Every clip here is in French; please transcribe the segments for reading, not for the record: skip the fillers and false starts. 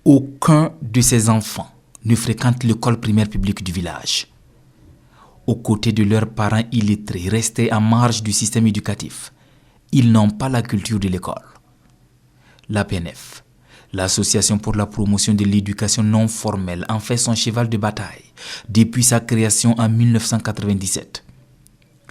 Aucun de ces enfants ne fréquente l'école primaire publique du village. Aux côtés de leurs parents illettrés restés en marge du système éducatif, ils n'ont pas la culture de l'école. L'APNF, l'Association pour la promotion de l'éducation non formelle, en fait son cheval de bataille depuis sa création en 1997.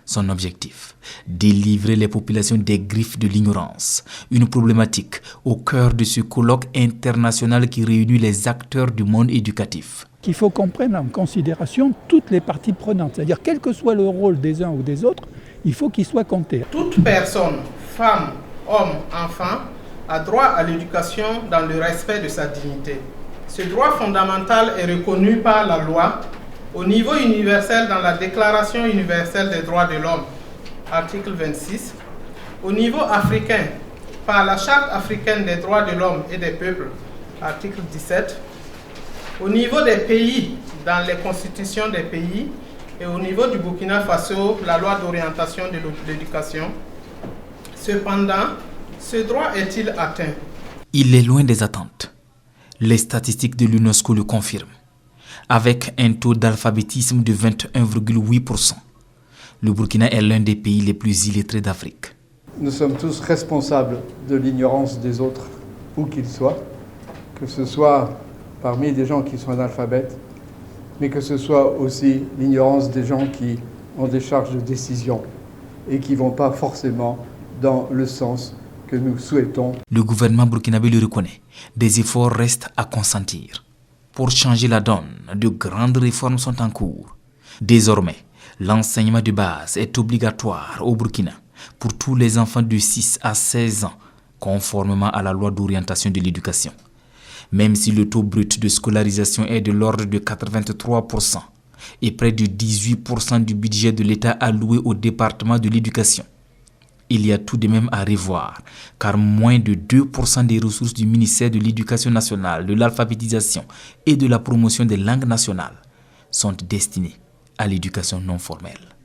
Son objectif, délivrer les populations des griffes de l'ignorance, une problématique au cœur de ce colloque international qui réunit les acteurs du monde éducatif. Il faut qu'on prenne en considération toutes les parties prenantes, c'est-à-dire quel que soit le rôle des uns ou des autres, il faut qu'il soit compté. Toute personne, femme, homme, enfant, a droit à l'éducation dans le respect de sa dignité. Ce droit fondamental est reconnu par la loi au niveau universel dans la Déclaration universelle des droits de l'homme, article 26, au niveau africain par la Charte africaine des droits de l'homme et des peuples, article 17, au niveau des pays, dans les constitutions des pays, et au niveau du Burkina Faso, la loi d'orientation de l'éducation. Cependant, ce droit est-il atteint? Il est loin des attentes. Les statistiques de l'UNESCO le confirment. Avec un taux d'alphabétisme de 21,8%, le Burkina est l'un des pays les plus illettrés d'Afrique. Nous sommes tous responsables de l'ignorance des autres, où qu'ils soient, que ce soit parmi des gens qui sont analphabètes, mais que ce soit aussi l'ignorance des gens qui ont des charges de décision et qui ne vont pas forcément dans le sens que nous souhaitons. Le gouvernement burkinabé le reconnaît. Des efforts restent à consentir. Pour changer la donne, de grandes réformes sont en cours. Désormais, l'enseignement de base est obligatoire au Burkina pour tous les enfants de 6 à 16 ans, conformément à la loi d'orientation de l'éducation. Même si le taux brut de scolarisation est de l'ordre de 83% et près de 18% du budget de l'État alloué au département de l'éducation, il y a tout de même à revoir, car moins de 2% des ressources du ministère de l'Éducation nationale, de l'alphabétisation et de la promotion des langues nationales sont destinées à l'éducation non formelle.